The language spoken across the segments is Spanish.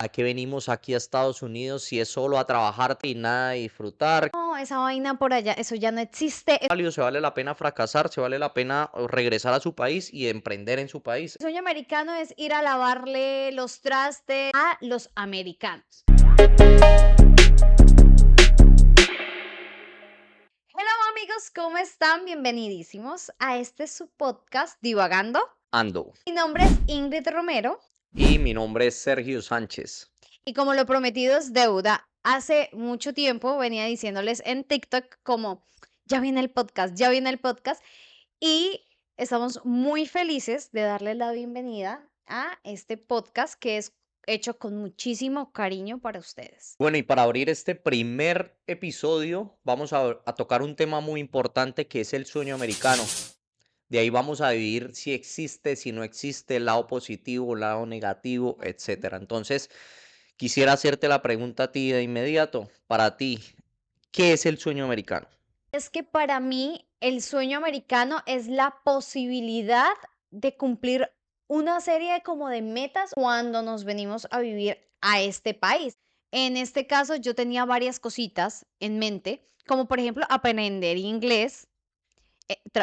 ¿A qué venimos aquí a Estados Unidos si es solo a trabajar y nada de disfrutar? No, esa vaina por allá, eso ya no existe. El Se vale la pena fracasar, se vale la pena regresar a su país y emprender en su país. sueño americano es ir a lavarle los trastes a los americanos. Hello amigos, ¿cómo están? Bienvenidísimos a este su podcast Divagando. Ando. Mi nombre es Ingrid Romero Y mi nombre es Sergio Sánchez. y como lo prometido es deuda, hace mucho tiempo venía diciéndoles en TikTok como ya viene el podcast y estamos muy felices de darles la bienvenida a este podcast que es hecho con muchísimo cariño para ustedes. Bueno, y para abrir este primer episodio, vamos a tocar un tema muy importante que es el sueño americano. De ahí vamos a vivir si existe, si no existe, el lado positivo, el lado negativo, Ujú. etcétera. Entonces, quisiera hacerte la pregunta a ti de inmediato. Para ti, ¿qué es el sueño americano? Es que para mí el sueño americano es la posibilidad de cumplir una serie de como de metas cuando nos venimos a vivir a este país. En este caso yo tenía varias cositas en mente, como por ejemplo aprender inglés.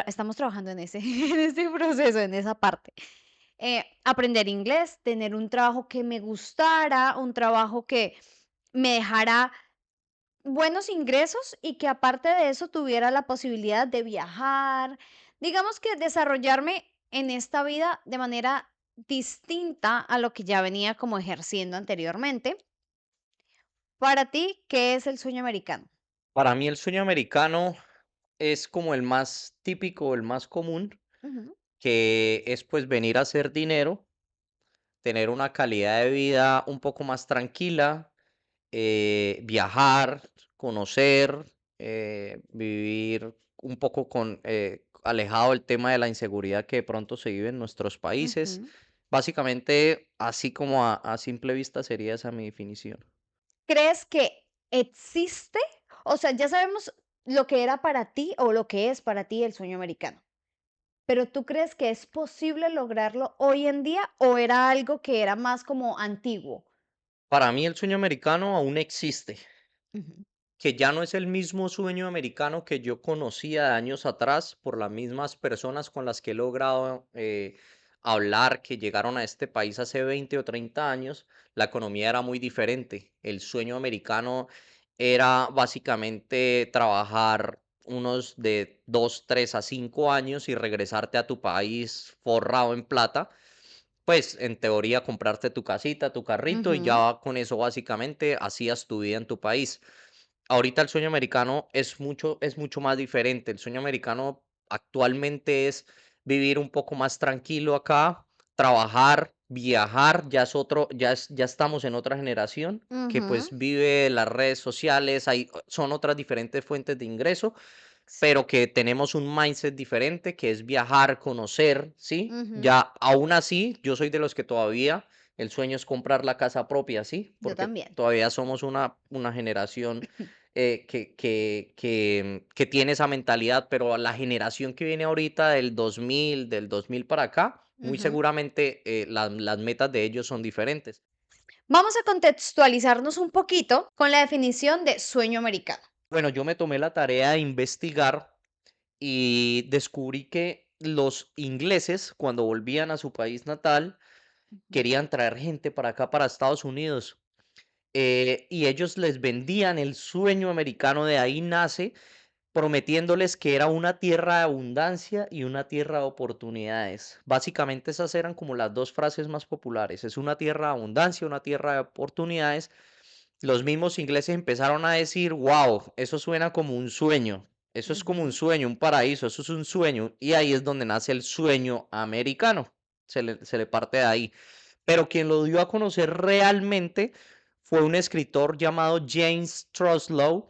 Estamos trabajando en ese, en ese proceso, en esa parte. Aprender inglés, tener un trabajo que me gustara, un trabajo que me dejara buenos ingresos y que aparte de eso tuviera la posibilidad de viajar, digamos que desarrollarme en esta vida de manera distinta a lo que ya venía como ejerciendo anteriormente. Para ti, ¿qué es el sueño americano? Para mí el sueño americano es como el más típico, el más común, Ujú, que es pues venir a hacer dinero, tener una calidad de vida un poco más tranquila, viajar, conocer, vivir un poco alejado del tema de la inseguridad que de pronto se vive en nuestros países. ujú. Básicamente, así como a simple vista sería esa mi definición. ¿Crees que existe? O sea, ya sabemos lo que era para ti o lo que es para ti el sueño americano. Pero ¿tú crees que es posible lograrlo hoy en día o era algo que era más como antiguo? Para mí el sueño americano aún existe, Ujú, que ya no es el mismo sueño americano que yo conocía de años atrás por las mismas personas con las que he logrado hablar, que llegaron a este país hace 20 o 30 años. La economía era muy diferente. El sueño americano era básicamente trabajar unos de 2, 3 a 5 años y regresarte a tu país forrado en plata. Pues en teoría comprarte tu casita, tu carrito y ujú. ya con eso básicamente hacías tu vida en tu país. Ahorita el sueño americano es mucho más diferente. El sueño americano actualmente es vivir un poco más tranquilo acá, trabajar, viajar, ya estamos en otra generación que Ujú, pues vive las redes sociales, son otras diferentes fuentes de ingreso, sí, pero que tenemos un mindset diferente, que es viajar, conocer, ¿sí? ujú, Ya aún así, yo soy de los que todavía el sueño es comprar la casa propia, ¿sí? yo Porque también. todavía somos una generación que tiene esa mentalidad, pero a la generación que viene ahorita del 2000 para acá, muy Ujú. seguramente las metas de ellos son diferentes. Vamos a contextualizarnos un poquito con la definición de sueño americano. Bueno, yo me tomé la tarea de investigar y descubrí que los ingleses, cuando volvían a su país natal, Ujú. querían traer gente para acá, para Estados Unidos. Y ellos les vendían el sueño americano, de ahí nace, prometiéndoles que era una tierra de abundancia y una tierra de oportunidades. Básicamente esas eran como las dos frases más populares. Es una tierra de abundancia, una tierra de oportunidades. Los mismos ingleses empezaron a decir, wow, eso suena como un sueño. Eso es como un Ujú. sueño, un paraíso, eso es un sueño. Y ahí es donde nace el sueño americano. Se le parte de ahí. Pero quien lo dio a conocer realmente fue un escritor llamado James Truslow,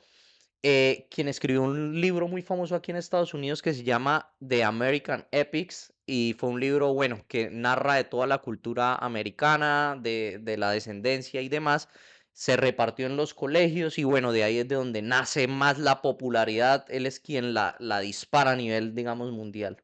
quien escribió un libro muy famoso aquí en Estados Unidos que se llama The American Epics, y fue un libro, bueno, que narra de toda la cultura americana, de la descendencia y demás. Se repartió en los colegios y bueno, de ahí es de donde nace más la popularidad. Él es quien la dispara a nivel, digamos, mundial.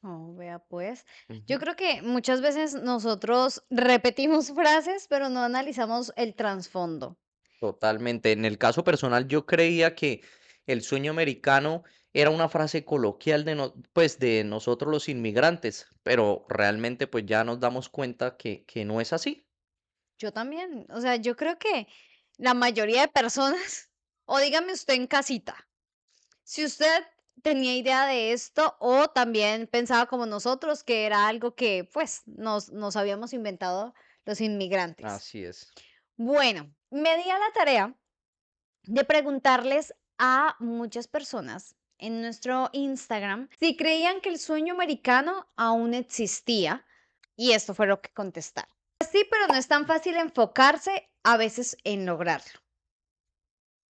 Oh, vea pues. Yo Ujú. creo que muchas veces nosotros repetimos frases, pero no analizamos el trasfondo. Totalmente. En el caso personal, yo creía que el sueño americano era una frase coloquial de, pues, de nosotros los inmigrantes, pero realmente pues ya nos damos cuenta que no es así. Yo también. O sea, yo creo que la mayoría de personas, o dígame usted en casita, si usted tenía idea de esto o también pensaba como nosotros que era algo que pues nos habíamos inventado los inmigrantes. Así es. Bueno, me di a la tarea de preguntarles a muchas personas en nuestro Instagram si creían que el sueño americano aún existía y esto fue lo que contestaron. Sí, pero no es tan fácil enfocarse a veces en lograrlo.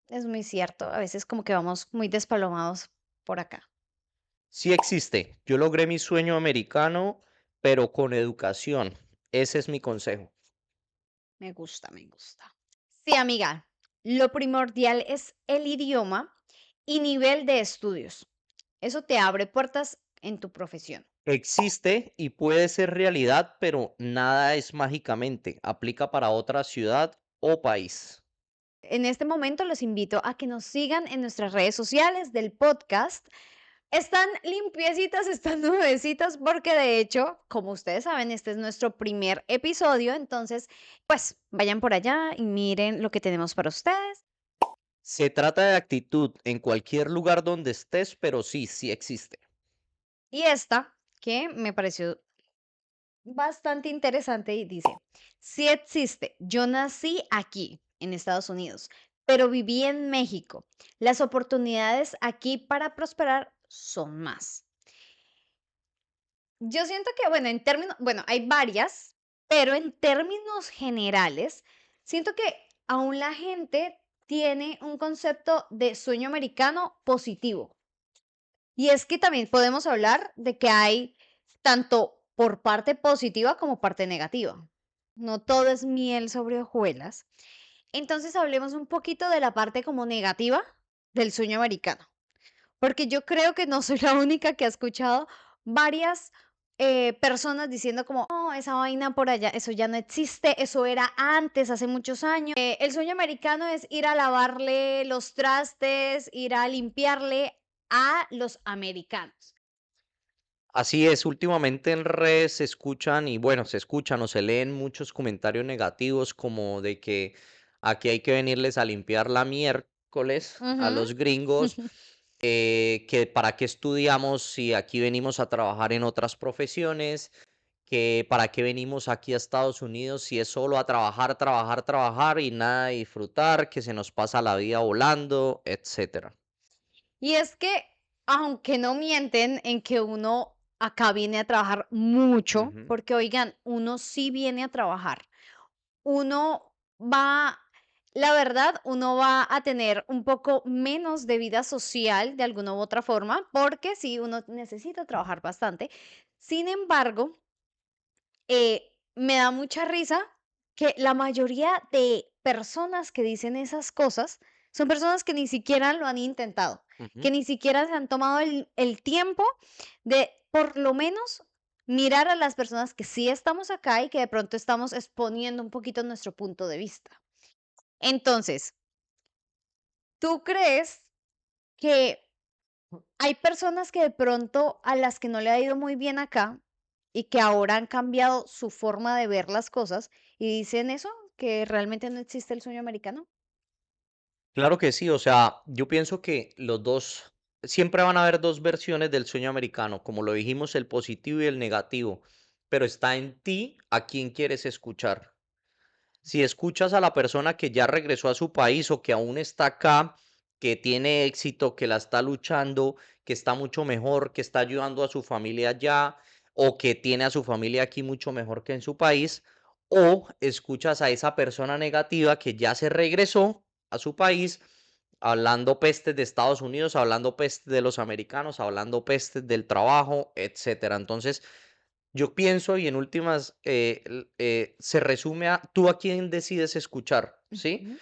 Es muy cierto, a veces como que vamos muy despalomados por acá. Sí existe. Yo logré mi sueño americano, pero con educación. Ese es mi consejo. Me gusta, me gusta. Sí, amiga, lo primordial es el idioma y nivel de estudios. Eso te abre puertas en tu profesión. Existe y puede ser realidad, pero nada es mágicamente. Aplica para otra ciudad o país. En este momento los invito a que nos sigan en nuestras redes sociales del podcast. Están limpiecitas, están nuevecitas, porque de hecho, como ustedes saben, este es nuestro primer episodio, entonces, pues vayan por allá y miren lo que tenemos para ustedes. Se trata de actitud en cualquier lugar donde estés, pero sí, sí existe. Y esta, que me pareció bastante interesante, y dice, sí existe, yo nací aquí, en Estados Unidos, pero viví en México. Las oportunidades aquí para prosperar son más. Yo siento que, bueno, en términos, bueno, hay varias, pero en términos generales, siento que aún la gente tiene un concepto de sueño americano positivo. Y es que también podemos hablar de que hay tanto por parte positiva como parte negativa. No todo es miel sobre hojuelas. Entonces hablemos un poquito de la parte como negativa del sueño americano. Porque yo creo que no soy la única que ha escuchado varias personas diciendo como, no, esa vaina por allá, eso ya no existe, eso era antes, hace muchos años. El sueño americano es ir a lavarle los trastes, ir a limpiarle a los americanos. Así es, últimamente en redes se escuchan y bueno, se escuchan o se leen muchos comentarios negativos como de que aquí hay que venirles a limpiar la miércoles a Ujú. los gringos, que para qué estudiamos si aquí venimos a trabajar en otras profesiones, que para qué venimos aquí a Estados Unidos si es solo a trabajar, trabajar, trabajar y nada de disfrutar, que se nos pasa la vida volando, etcétera. Y es que, aunque no mienten en que uno acá viene a trabajar mucho, Ujú. porque oigan, uno sí viene a trabajar. Uno va, la verdad, uno va a tener un poco menos de vida social de alguna u otra forma, porque sí, uno necesita trabajar bastante. Sin embargo, me da mucha risa que la mayoría de personas que dicen esas cosas son personas que ni siquiera lo han intentado, que Ujú. ni siquiera se han tomado el tiempo de por lo menos mirar a las personas que sí estamos acá y que de pronto estamos exponiendo un poquito nuestro punto de vista. Entonces, ¿tú crees que hay personas que de pronto a las que no le ha ido muy bien acá y que ahora han cambiado su forma de ver las cosas y dicen eso, que realmente no existe el sueño americano? Claro que sí, o sea, yo pienso que los dos, siempre van a haber dos versiones del sueño americano, como lo dijimos, el positivo y el negativo, pero está en ti a quién quieres escuchar. Si escuchas a la persona que ya regresó a su país o que aún está acá, que tiene éxito, que la está luchando, que está mucho mejor, que está ayudando a su familia allá o que tiene a su familia aquí mucho mejor que en su país, o escuchas a esa persona negativa que ya se regresó a su país hablando pestes de Estados Unidos, hablando pestes de los americanos, hablando pestes del trabajo, etcétera. Entonces, yo pienso y en últimas, se resume a tú a quién decides escuchar, ¿sí? Ujú.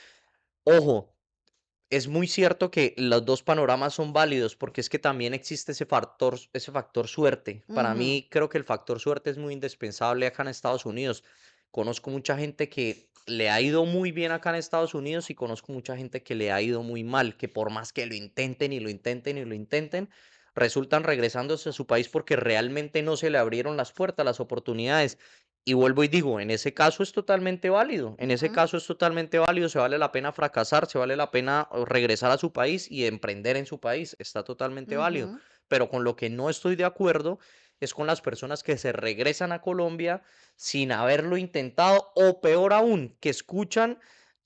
Ojo, Es muy cierto que los 2 panoramas son válidos, porque es que también existe ese factor suerte. Para Ujú, mí, creo que el factor suerte es muy indispensable acá en Estados Unidos. Conozco mucha gente que le ha ido muy bien acá en Estados Unidos y conozco mucha gente que le ha ido muy mal, que por más que lo intenten, y lo intenten, y lo intenten, resultan regresándose a su país porque realmente no se le abrieron las puertas, las oportunidades. Y vuelvo y digo, en ese caso es totalmente válido, en ese ujú, caso es totalmente válido, se vale la pena fracasar, se vale la pena regresar a su país y emprender en su país, está totalmente válido. ujú. Pero con lo que no estoy de acuerdo es con las personas que se regresan a Colombia sin haberlo intentado o peor aún, que escuchan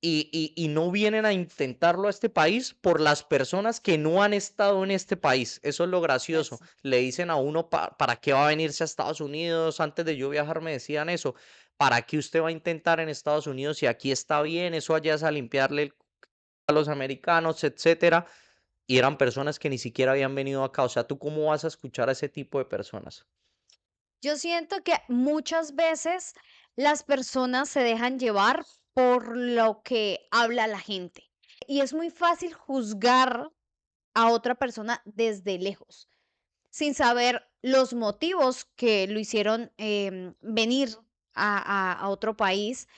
y no vienen a intentarlo a este país por las personas que no han estado en este país. Eso es lo gracioso. Eso. Le dicen a uno: ¿Para qué va a venirse a Estados Unidos?". Antes de yo viajar me decían eso: ¿para qué usted va a intentar en Estados Unidos si aquí está bien? Eso allá es a limpiarle el a los americanos, etcétera. Y eran personas que ni siquiera habían venido acá. O sea, ¿tú cómo vas a escuchar a ese tipo de personas? Yo siento que muchas veces las personas se dejan llevar por lo que habla la gente. Y es muy fácil juzgar a otra persona desde lejos, sin saber los motivos que lo hicieron venir a otro país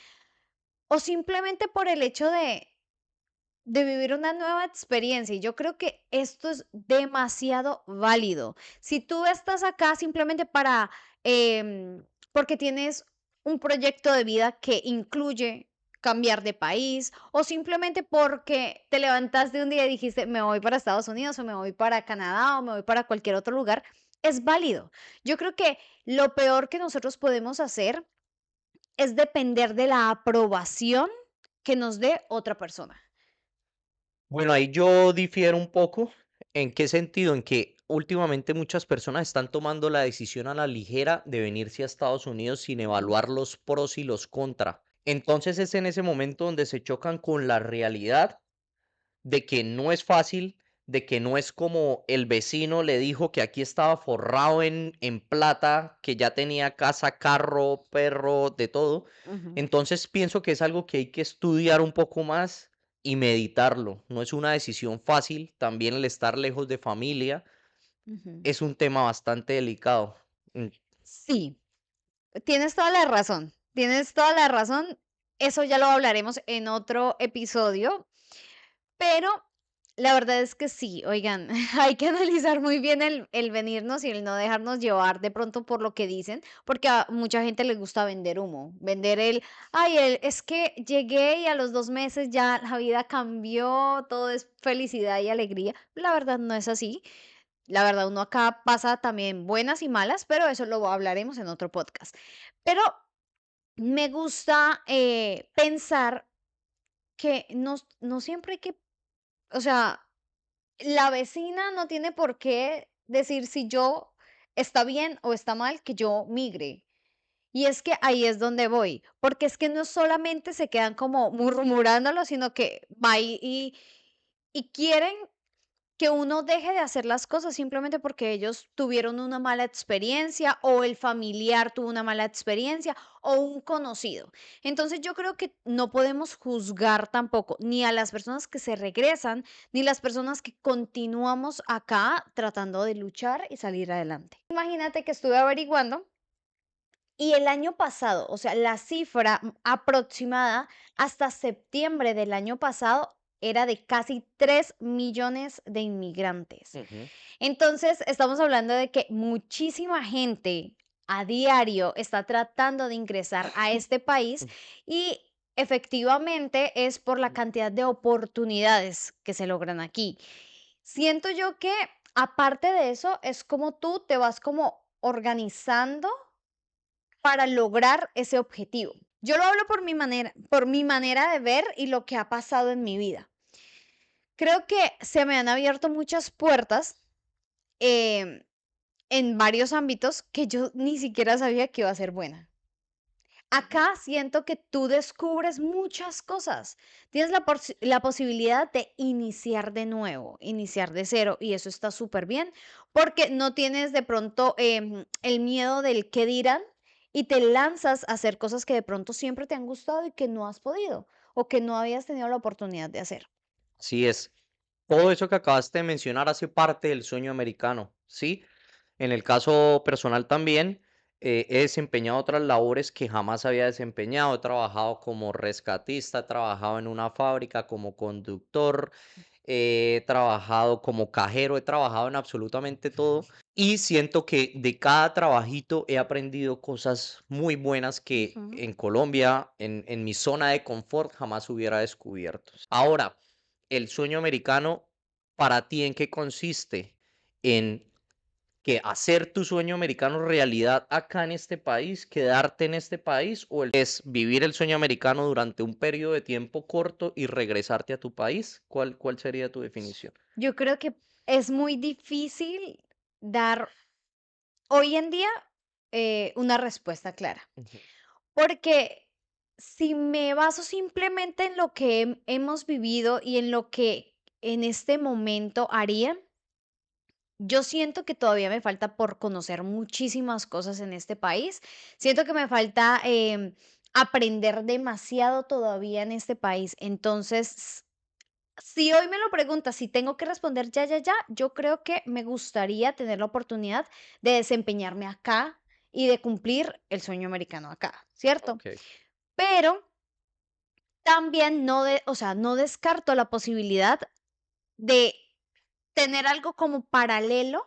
o simplemente por el hecho de vivir una nueva experiencia. Y yo creo que esto es demasiado válido. Si tú estás acá simplemente porque tienes un proyecto de vida que incluye cambiar de país o simplemente porque te levantaste un día y dijiste, me voy para Estados Unidos o me voy para Canadá o me voy para cualquier otro lugar, es válido. Yo creo que lo peor que nosotros podemos hacer es depender de la aprobación que nos dé otra persona. Bueno, ahí yo difiero un poco. ¿En qué sentido? En que últimamente muchas personas están tomando la decisión a la ligera de venirse a Estados Unidos sin Ujú, evaluar los pros y los contra. Entonces es en ese momento donde se chocan con la realidad de que no es fácil, de que no es como el vecino le dijo que aquí estaba forrado en plata, que ya tenía casa, carro, perro, de todo. ujú. Entonces pienso que es algo que hay que estudiar un poco más y meditarlo. No es una decisión fácil. También el estar lejos de familia Ujú. es un tema bastante delicado. Mm, Sí, tienes toda la razón, tienes toda la razón. Eso ya lo hablaremos en otro episodio, pero la verdad es que sí, oigan, hay que analizar muy bien el venirnos y el no dejarnos llevar de pronto por lo que dicen, porque a mucha gente le gusta vender humo, vender es que llegué y a los 2 meses ya la vida cambió, todo es felicidad y alegría. La verdad no es así. La verdad, uno acá pasa también buenas y malas, pero eso lo hablaremos en otro podcast. Pero me gusta pensar que no siempre hay que, o sea, la vecina no tiene por qué decir si yo está bien o está mal que yo migre. Y es que ahí es donde voy, porque es que no solamente se quedan como murmurándolo, sino que va y quieren que uno deje de hacer las cosas simplemente porque ellos tuvieron una mala experiencia o el familiar tuvo una mala experiencia o un conocido. Entonces yo creo que no podemos juzgar tampoco ni a las personas que se regresan ni las personas que continuamos acá tratando de luchar y salir adelante. Imagínate que estuve averiguando y el año pasado, o sea, la cifra aproximada hasta septiembre del año pasado era de casi 3 millones de inmigrantes. ujú, Entonces, estamos hablando de que muchísima gente a diario está tratando de ingresar a este país y efectivamente es por la cantidad de oportunidades que se logran aquí. Siento yo que aparte de eso es como tú te vas como organizando para lograr ese objetivo. Yo lo hablo por mi manera de ver y lo que ha pasado en mi vida. Creo que se me han abierto muchas puertas em, en varios ámbitos que yo ni siquiera sabía que iba a ser buena. Acá siento que tú descubres muchas cosas. Tienes la posibilidad de iniciar de nuevo, iniciar de cero, y eso está súper bien, porque no tienes de pronto el miedo del qué dirán y te lanzas a hacer cosas que de pronto siempre te han gustado y que no has podido o que no habías tenido la oportunidad de hacer. Así es. Todo eso que acabaste de mencionar hace parte del sueño americano, ¿sí? En el caso personal también, he desempeñado otras labores que jamás había desempeñado. He trabajado como rescatista, he trabajado en una fábrica como conductor, he trabajado como cajero, he trabajado en absolutamente todo y siento que de cada trabajito he aprendido cosas muy buenas que Ujú. en Colombia, en mi zona de confort, jamás hubiera descubierto. Ahora, el sueño americano, ¿para ti en qué consiste? En que hacer tu sueño americano realidad acá en este país, quedarte en este país, o es vivir el sueño americano durante un periodo de tiempo corto y regresarte a tu país. ¿Cuál sería tu definición? Yo creo que es muy difícil dar hoy en día una respuesta clara, Ujú. porque si me baso simplemente en lo que hemos vivido y en lo que en este momento haría, yo siento que todavía me falta por conocer muchísimas cosas en este país. Siento que me falta aprender demasiado todavía en este país. Entonces, si hoy me lo preguntas si tengo que responder ya, ya, ya, yo creo que me gustaría tener la oportunidad de desempeñarme acá y de cumplir el sueño americano acá, ¿cierto? Ok, Pero también o sea, no descarto la posibilidad de tener algo como paralelo,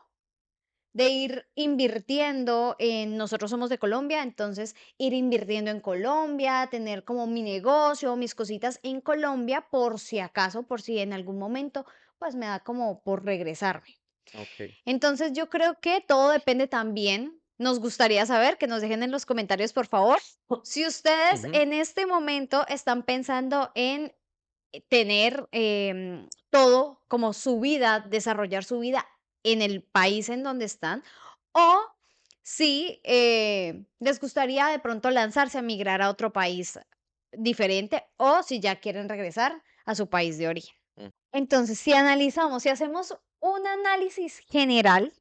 de ir invirtiendo en nosotros somos de Colombia, entonces ir invirtiendo en Colombia, tener como mi negocio, mis cositas en Colombia, por si acaso, por si en algún momento, pues me da como por regresarme. ok. Entonces yo creo que todo depende también. Nos gustaría saber, que nos dejen en los comentarios, por favor, si ustedes Ujú. en este momento están pensando en tener todo como su vida, desarrollar su vida en el país en donde están, o si les gustaría de pronto lanzarse a migrar a otro país diferente, o si ya quieren regresar a su país de origen. Mm. Entonces, si analizamos, si hacemos un análisis general,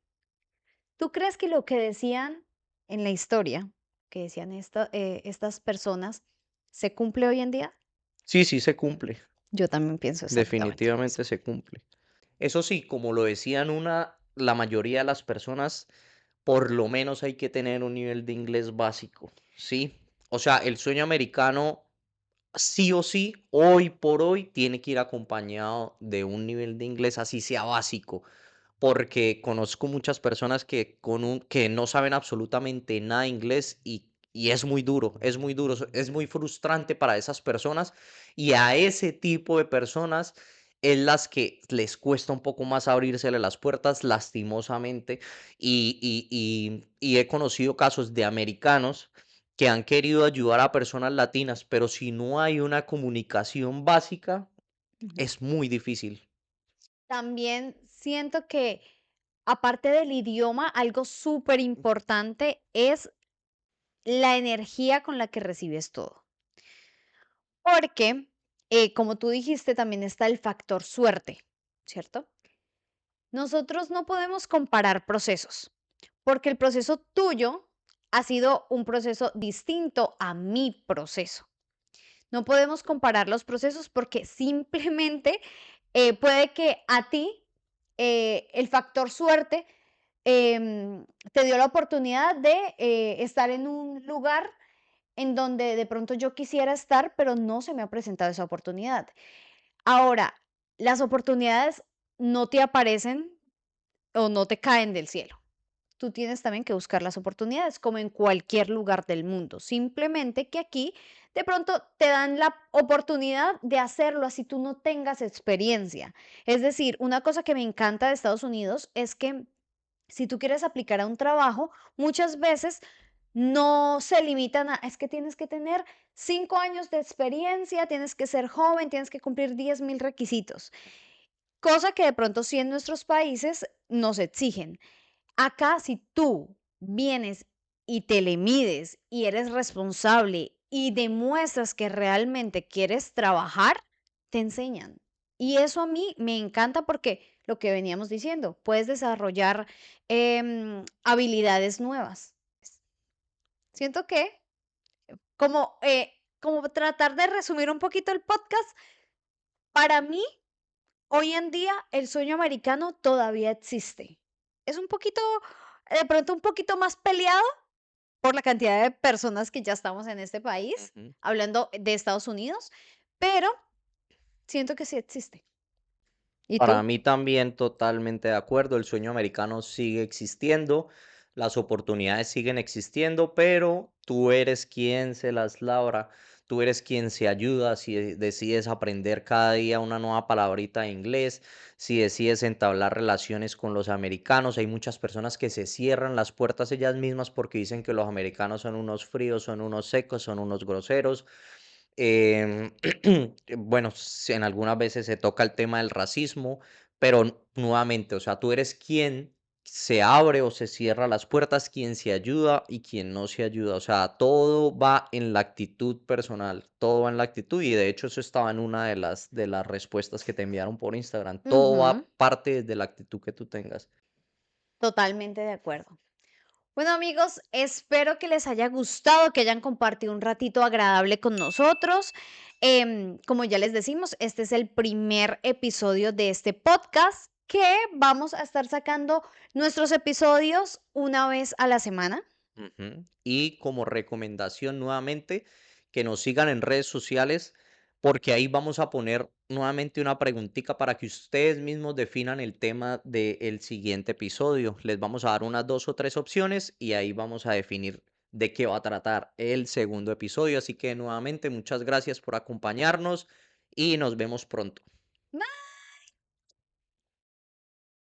¿tú crees que lo que decían en la historia, que decían estas personas, se cumple hoy en día? Sí, sí se cumple, Yo también pienso exactamente lo mismo. definitivamente se cumple. Eso sí, como lo decían la mayoría de las personas, por lo menos hay que tener un nivel de inglés básico, ¿sí? O sea, el sueño americano sí o sí, hoy por hoy, tiene que ir acompañado de un nivel de inglés, así sea básico, porque conozco muchas personas que no saben absolutamente nada de inglés y es muy duro, es muy duro, es muy frustrante para esas personas y a ese tipo de personas es las que les cuesta un poco más abrírsele las puertas, lastimosamente, y he conocido casos de americanos que han querido ayudar a personas latinas, pero si no hay una comunicación básica, Ujú. es muy difícil. También siento que, aparte del idioma, algo súper importante es la energía con la que recibes todo. Porque, como tú dijiste, también está el factor suerte, ¿cierto? Nosotros no podemos comparar procesos, porque el proceso tuyo ha sido un proceso distinto a mi proceso. No podemos comparar los procesos porque simplemente puede que a ti el factor suerte te dio la oportunidad de estar en un lugar en donde de pronto yo quisiera estar, pero no se me ha presentado esa oportunidad. Ahora, las oportunidades no te aparecen o no te caen del cielo. Tú tienes también que buscar las oportunidades, como en cualquier lugar del mundo. Simplemente que aquí de pronto te dan la oportunidad de hacerlo así tú no tengas experiencia. Es decir, una cosa que me encanta de Estados Unidos es que si tú quieres aplicar a un trabajo, muchas veces no se limitan a, es que tienes que tener 5 años de experiencia, tienes que ser joven, tienes que cumplir 10.000 requisitos, cosa que de pronto sí en nuestros países nos exigen. Acá, si tú vienes y te le mides y eres responsable y demuestras que realmente quieres trabajar, te enseñan. Y eso a mí me encanta porque lo que veníamos diciendo, puedes desarrollar habilidades nuevas. Siento que como, como tratar de resumir un poquito el podcast, para mí hoy en día el sueño americano todavía existe. Es un poquito, de pronto un poquito más peleado por la cantidad de personas que ya estamos en este país, Ujú. hablando de Estados Unidos, pero siento que sí existe. ¿Y Para tú? mí también totalmente de acuerdo, el sueño americano sigue existiendo, las oportunidades siguen existiendo, pero tú eres quien se las labra, tú eres quien se ayuda si decides aprender cada día una nueva palabrita de inglés, si decides entablar relaciones con los americanos. Hay muchas personas que se cierran las puertas ellas mismas porque dicen que los americanos son unos fríos, son unos secos, son unos groseros. Em, bueno, en algunas veces se toca el tema del racismo, pero nuevamente, o sea, tú eres quien se abre o se cierra las puertas, quien se ayuda y quien no se ayuda. O sea, todo va en la actitud personal, todo va en la actitud y de hecho eso estaba en una de las respuestas que te enviaron por Instagram. Todo Ujú, va parte de la actitud que tú tengas. totalmente de acuerdo. Bueno, amigos, espero que les haya gustado, que hayan compartido un ratito agradable con nosotros. Como ya les decimos, este es el primer episodio de este podcast que vamos a estar sacando nuestros episodios una vez a la semana. Ujú. Y como recomendación nuevamente, que nos sigan en redes sociales, porque ahí vamos a poner nuevamente una preguntita para que ustedes mismos definan el tema del siguiente episodio. Les vamos a dar unas 2 o 3 opciones y ahí vamos a definir de qué va a tratar el segundo episodio. Así que nuevamente muchas gracias por acompañarnos y nos vemos pronto.